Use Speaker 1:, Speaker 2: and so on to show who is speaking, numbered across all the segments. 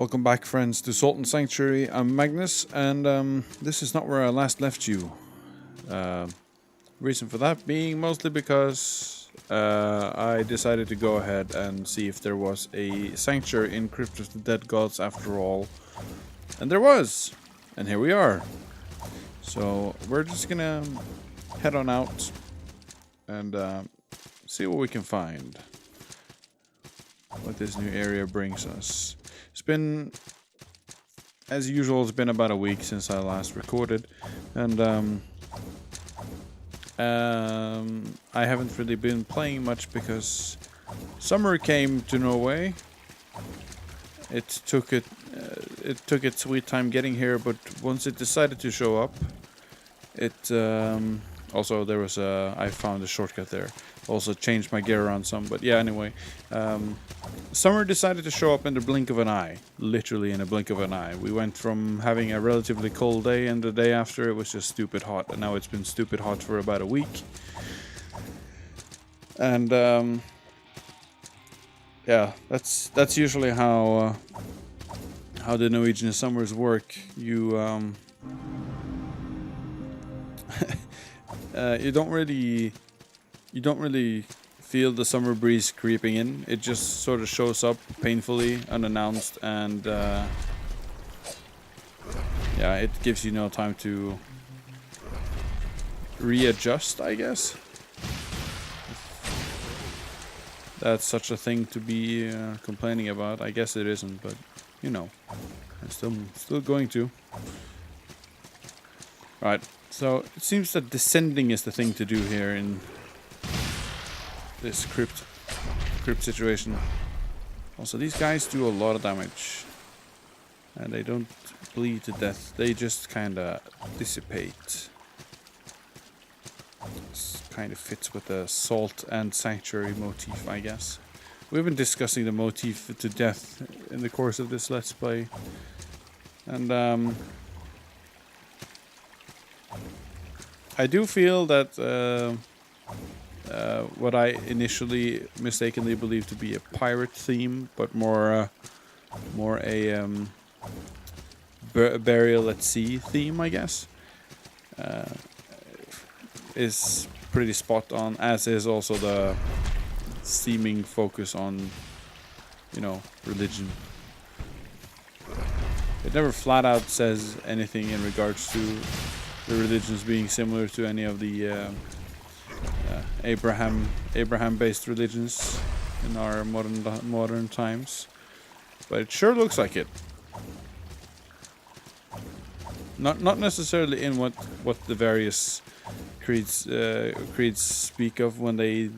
Speaker 1: Welcome back, friends, to Salt and Sanctuary. I'm Magnus, and this is not where I last left you. Reason for that being mostly because I decided to go ahead and see if there was a sanctuary in Crypt of the Dead Gods after all. And there was! And here we are. So we're just gonna head on out and see what we can find. What this new area brings us. It's been, as usual, it's been about a week since I last recorded, and I haven't really been playing much because summer came to Norway. It took its sweet time getting here, but once it decided to show up, it also there was I found a shortcut there. Also changed my gear around some, but yeah, anyway. Summer decided to show up in the blink of an eye. Literally in a blink of an eye. We went from having a relatively cold day, and the day after it was just stupid hot. And now it's been stupid hot for about a week. And yeah, that's usually how the Norwegian summers work. You you don't really feel the summer breeze creeping in. It just sort of shows up painfully, unannounced, and yeah, it gives you no time to readjust, I guess. That's such a thing to be complaining about. I guess it isn't, but you know, I'm still going to. Right, so it seems that descending is the thing to do here in this crypt situation. Also, these guys do a lot of damage, and they don't bleed to death. They just kind of dissipate. This kind of fits with the salt and sanctuary motif, I guess. We've been discussing the motif to death in the course of this Let's Play, and I do feel that what I initially mistakenly believed to be a pirate theme, but more a burial at sea theme, I guess, is pretty spot on. As is also the seeming focus on, you know, religion. It never flat out says anything in regards to the religions being similar to any of the Abraham-based religions in our modern times, but it sure looks like it. Not necessarily in what the various creeds speak of when they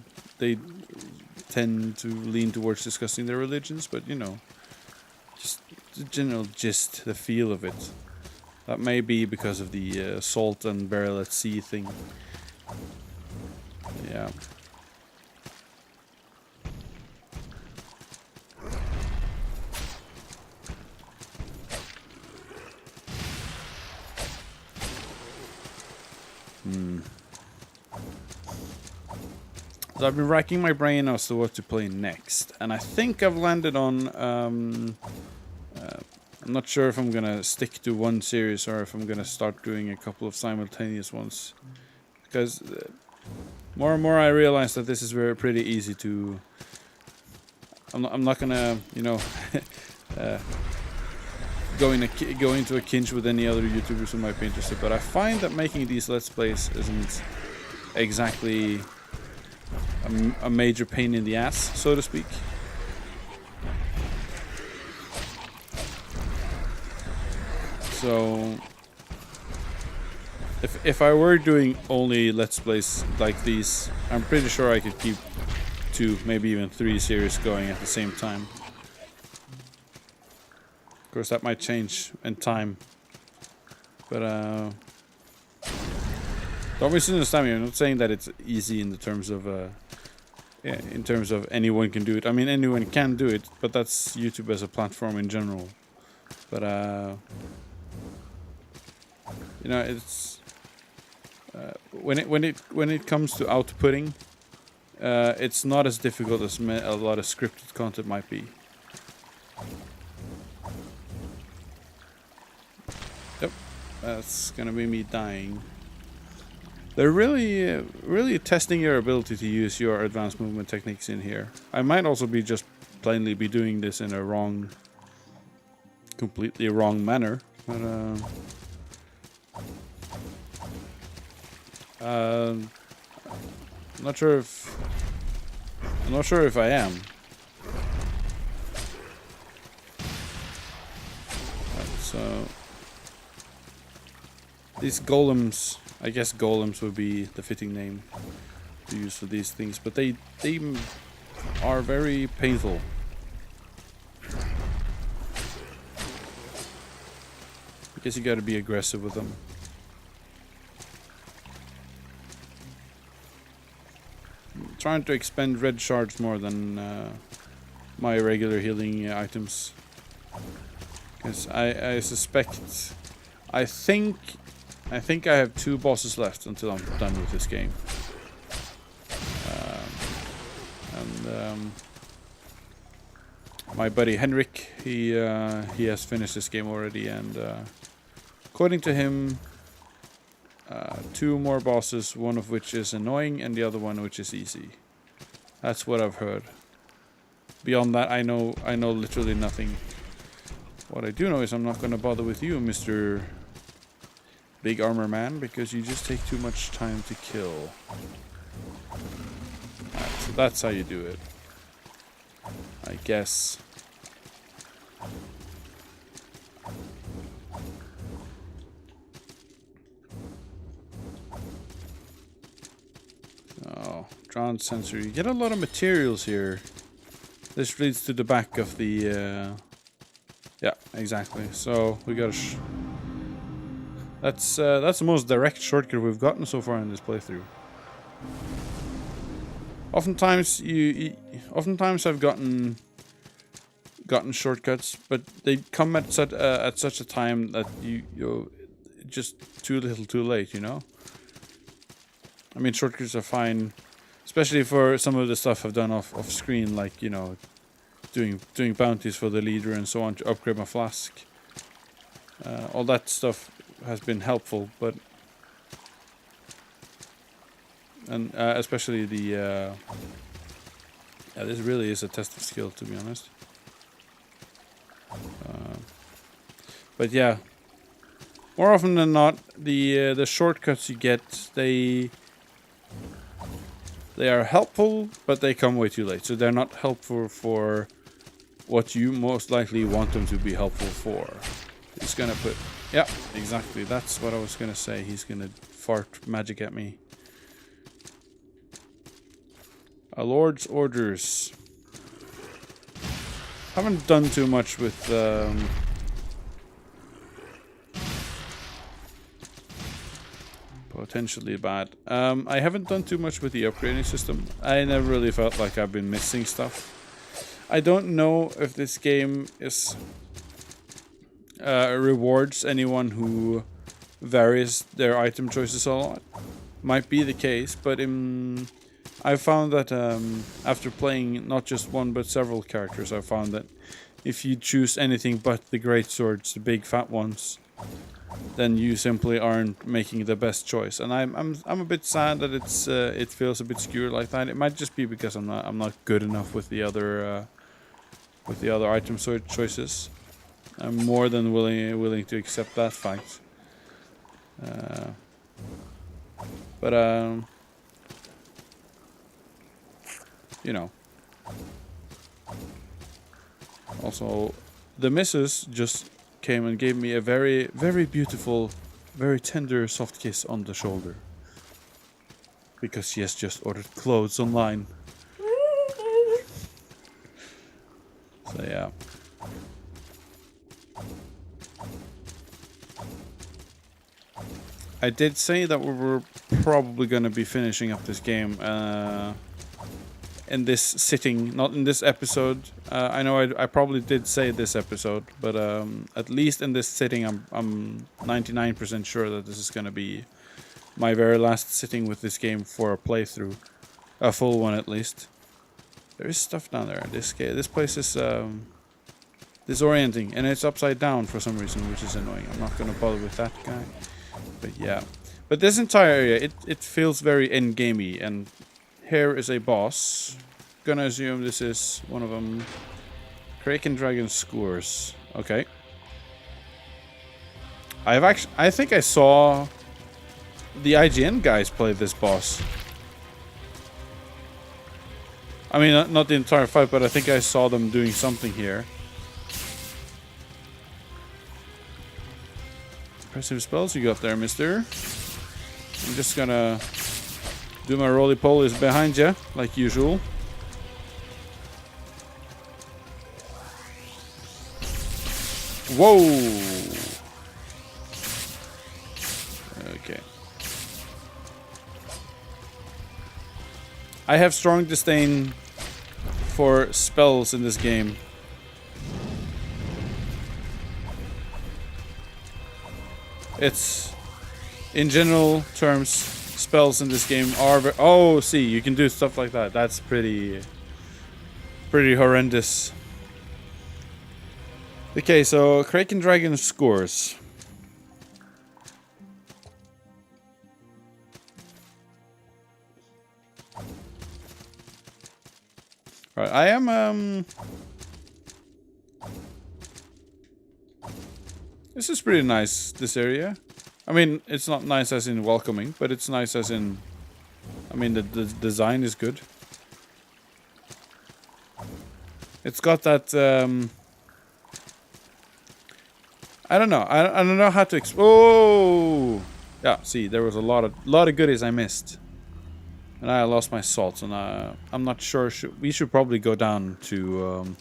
Speaker 1: tend to lean towards discussing their religions, but you know, just the general gist, the feel of it. That may be because of the salt and burial at sea thing. Yeah. So I've been racking my brain as to what to play next, and I think I've landed on I'm not sure if I'm gonna stick to one series or if I'm gonna start doing a couple of simultaneous ones, because more and more I realize that this is pretty easy to. I'm not gonna, you know, go into a clinch with any other YouTubers who might be interested, but I find that making these Let's Plays isn't exactly a major pain in the ass, so to speak. So if I were doing only Let's Plays like these, I'm pretty sure I could keep 2, maybe even 3 series going at the same time. Of course, that might change in time, but don't misunderstand me. I'm not saying that it's easy in the terms of in terms of anyone can do it. I mean, anyone can do it, but that's YouTube as a platform in general. But you know, it's when it comes to outputting, it's not as difficult as a lot of scripted content might be. That's gonna be me dying. They're really testing your ability to use your advanced movement techniques in here. I might also be just plainly be doing this in a completely wrong manner. But I'm not sure if I am. So these golems, I guess golems would be the fitting name to use for these things, but they are very painful. I guess you got to be aggressive with them. I'm trying to expend red shards more than my regular healing items, because I suspect, I think I have 2 bosses left until I'm done with this game. My buddy Henrik, he has finished this game already, and according to him, 2 more bosses, one of which is annoying and the other one which is easy. That's what I've heard. Beyond that, I know literally nothing. What I do know is I'm not going to bother with you, Mr. Big Armor Man, because you just take too much time to kill. Right, so that's how you do it, I guess. Oh, drawn sensor. You get a lot of materials here. This leads to the back of the... yeah, exactly. So we got that's the most direct shortcut we've gotten so far in this playthrough. Oftentimes I've gotten shortcuts, but they come at such a time that you're just too little, too late. You know. I mean, shortcuts are fine, especially for some of the stuff I've done off screen, like, you know, doing bounties for the leader and so on to upgrade my flask. All that stuff has been helpful, but especially the yeah, this really is a test of skill, to be honest. But yeah, more often than not, the shortcuts you get, they are helpful, but they come way too late. So they're not helpful for what you most likely want them to be helpful for. He's gonna put... yeah, exactly. That's what I was gonna say. He's gonna fart magic at me. A Lord's Orders. Haven't done too much with... potentially bad. I haven't done too much with the upgrading system. I never really felt like I've been missing stuff. I don't know if this game is rewards anyone who varies their item choices a lot. Might be the case, but I found that after playing not just one but several characters, I found that if you choose anything but the great swords, the big fat ones, then you simply aren't making the best choice. And I'm a bit sad that it feels a bit skewed like that. It might just be because I'm not good enough with the other item sword choices. I'm more than willing to accept that fact. But you know. Also, the missus just came and gave me a very, very beautiful, very tender soft kiss on the shoulder. Because she has just ordered clothes online. So yeah. I did say that we were probably going to be finishing up this game in this sitting, not in this episode. I know I probably did say this episode, but at least in this sitting, I'm 99% sure that this is going to be my very last sitting with this game for a playthrough, a full one at least. There is stuff down there. This place is disorienting, and it's upside down for some reason, which is annoying. I'm not gonna bother with that guy. But yeah. But this entire area, it feels very endgamey, and here is a boss. Gonna assume this is one of them. Kraekan Dragon Skourzh. Okay. I think I saw the IGN guys play this boss. I mean, not the entire fight, but I think I saw them doing something here. Impressive spells you got there, mister. I'm just gonna do my roly-polies behind you, like usual. Whoa! Okay. I have strong disdain for spells in this game. It's, in general terms, spells in this game are oh, see, you can do stuff like that. That's pretty horrendous. Okay, so Kraekan Dragon Skourzh. Right, I am this is pretty nice, this area. I mean, it's not nice as in welcoming, but it's nice as in, I mean, the design is good. It's got that I don't know. I don't know how to oh! Yeah, see, there was a lot of goodies I missed. And I lost my salt, and I'm not sure. We should probably go down to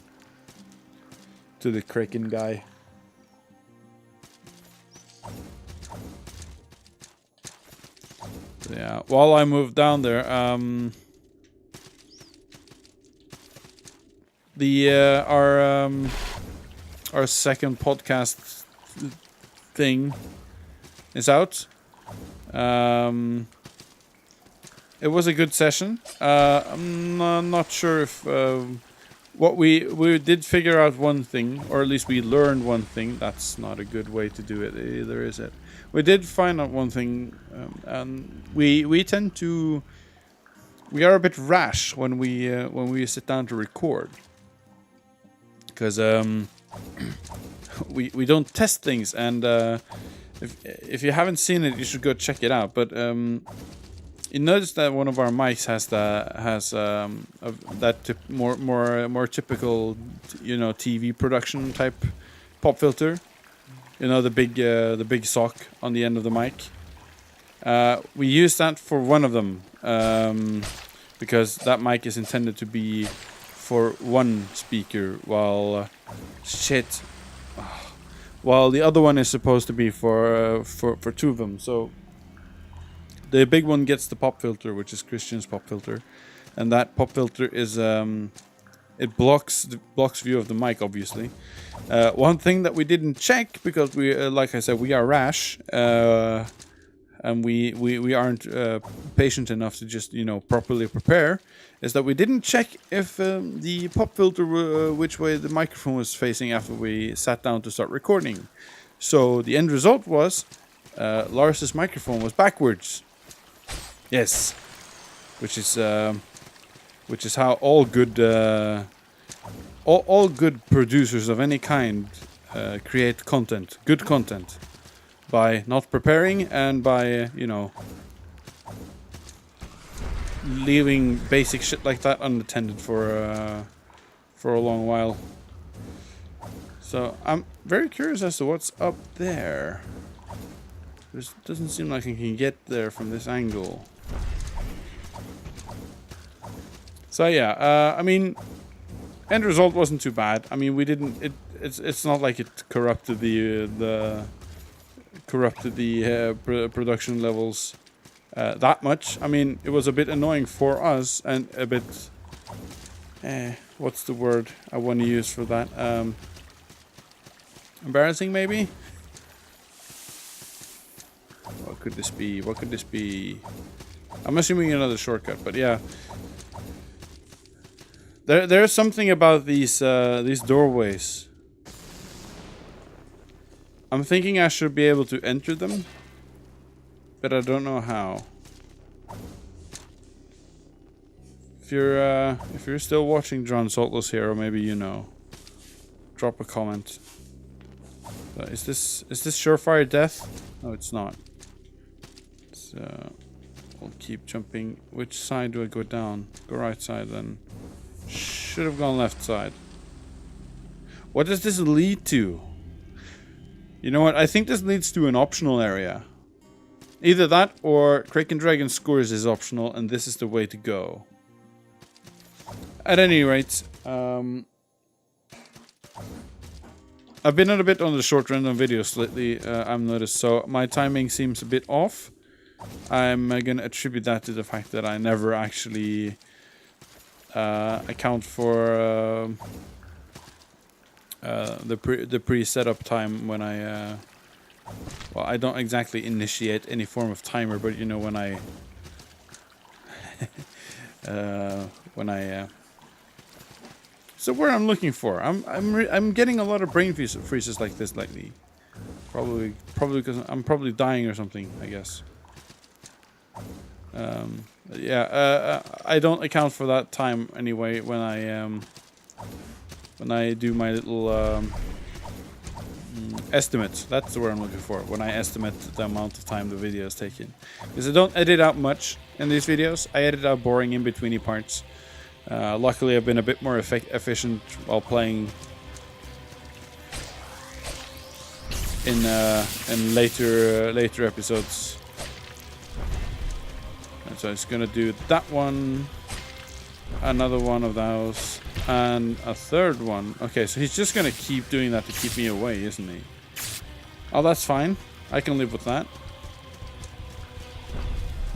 Speaker 1: the Kraken guy. Yeah. While I move down there, our second podcast thing is out. It was a good session. I'm not sure if what we did figure out one thing, or at least we learned one thing. That's not a good way to do it either, is it? We did find out one thing, and we tend to, we are a bit rash when we sit down to record, because we don't test things, and if you haven't seen it, you should go check it out. But you notice that one of our mics has more typical, you know, TV production type pop filter. You know, the big sock on the end of the mic. We use that for one of them because that mic is intended to be for one speaker, while while the other one is supposed to be for two of them. So the big one gets the pop filter, which is Christian's pop filter, and that pop filter is it blocks view of the mic, obviously. One thing that we didn't check, because we, like I said, we are rash, and we aren't patient enough to just, you know, properly prepare, is that we didn't check if the pop filter which way the microphone was facing after we sat down to start recording. So the end result was Lars's microphone was backwards. Yes, which is how all good all good producers of any kind create content, good content, by not preparing and by you know, leaving basic shit like that unattended for a long while. So I'm very curious as to what's up there. It doesn't seem like I can get there from this angle. So yeah, I mean, end result wasn't too bad. I mean, we didn't. It's not like it corrupted the production levels that much. I mean, it was a bit annoying for us, and a bit. What's the word I want to use for that? Embarrassing, maybe. What could this be? What could this be? I'm assuming another shortcut, but yeah. There's something about these doorways I'm thinking I should be able to enter them, but I don't know how. If you're still watching John Saltless here, or maybe you know, drop a comment. Is this surefire death? No, it's not. So we'll keep jumping. Which side do I go down? Go right side then. Should have gone left side. What does this lead to? You know what? I think this leads to an optional area. Either that or Kraekan Dragon Skourzh is optional and this is the way to go. At any rate, I've been a bit on the short run on videos lately, I've noticed, so my timing seems a bit off. I'm gonna attribute that to the fact that I never actually account for the pre-setup time when I well, I don't exactly initiate any form of timer, but you know, when I so where I'm looking for, I'm getting a lot of brain freezes like this lately. Probably because I'm probably dying or something, I guess. Yeah, I don't account for that time anyway when I do my little estimates. That's the word I'm looking for. When I estimate the amount of time the video is taking, because I don't edit out much in these videos. I edit out boring in-betweeny parts. Luckily, I've been a bit more efficient while playing in later episodes. And so it's gonna do that one, another one of those, and a third one. Okay, so he's just gonna keep doing that to keep me away, isn't he? Oh, that's fine. I can live with that.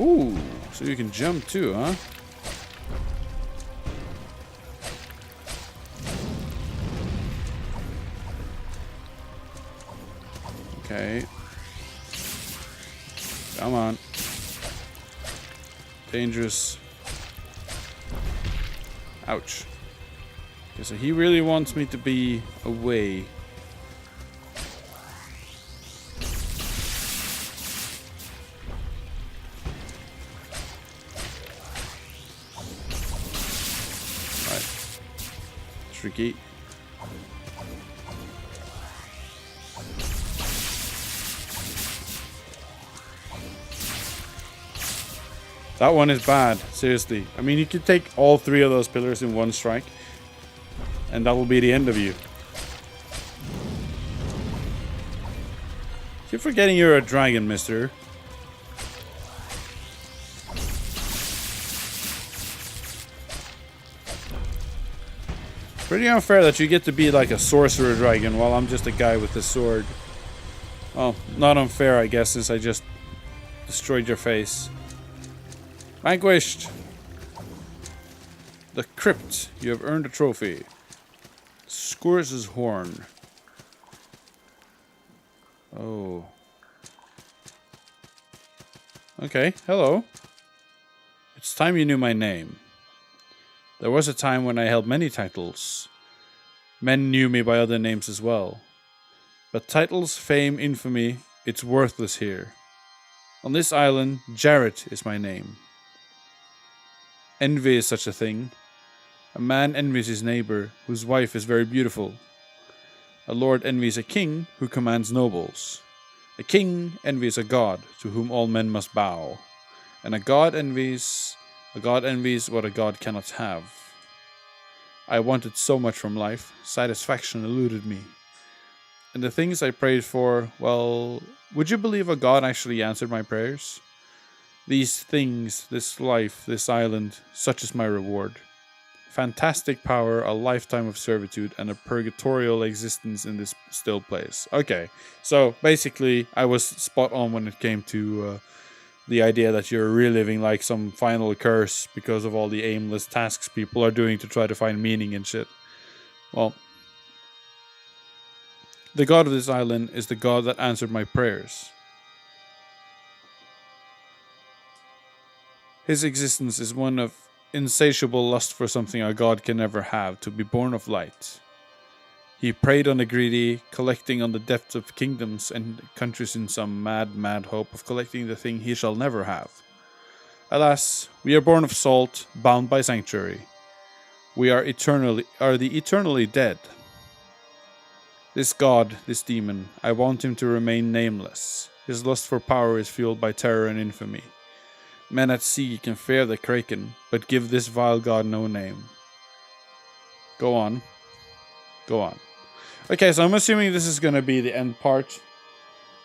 Speaker 1: Ooh, so you can jump too, huh? Okay. Come on. Dangerous. Ouch. Okay, so he really wants me to be away. Right. Tricky. That one is bad, seriously. I mean, you could take all three of those pillars in one strike, and that will be the end of you. Keep forgetting you're a dragon, mister. Pretty unfair that you get to be like a sorcerer dragon while I'm just a guy with a sword. Well, not unfair, I guess, since I just destroyed your face. Vanquished! The Crypt. You have earned a trophy. Skourzh's horn. Oh. Okay, hello. It's time you knew my name. There was a time when I held many titles. Men knew me by other names as well. But titles, fame, infamy, it's worthless here. On this island, Jarrett is my name. Envy is such a thing. A man envies his neighbor, whose wife is very beautiful. A lord envies a king, who commands nobles. A king envies a god, to whom all men must bow. And a god envies what a god cannot have. I wanted so much from life, satisfaction eluded me. And the things I prayed for, well, would you believe a god actually answered my prayers? These things, this life, this island, such is my reward. Fantastic power, a lifetime of servitude, and a purgatorial existence in this still place. Okay, so basically I was spot on when it came to the idea that you're reliving like some final curse because of all the aimless tasks people are doing to try to find meaning and shit. Well, the god of this island is the god that answered my prayers. His existence is one of insatiable lust for something a god can never have, to be born of light. He preyed on the greedy, collecting on the depths of kingdoms and countries in some mad hope of collecting the thing he shall never have. Alas, we are born of salt, bound by sanctuary. We are the eternally dead. This god, this demon, I want him to remain nameless. His lust for power is fueled by terror and infamy. Men at sea can fear the Kraken, but give this vile god no name. Go on. Go on. Okay, so I'm assuming this is going to be the end part.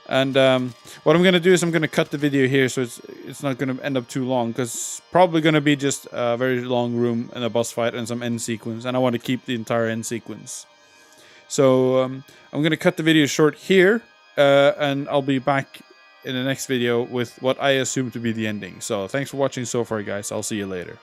Speaker 1: And what I'm going to do is I'm going to cut the video here so it's not going to end up too long. Because it's probably going to be just a very long room and a boss fight and some end sequence. And I want to keep the entire end sequence. So I'm going to cut the video short here. And I'll be back in the next video with what I assume to be the ending. So thanks for watching so far, guys. I'll see you later.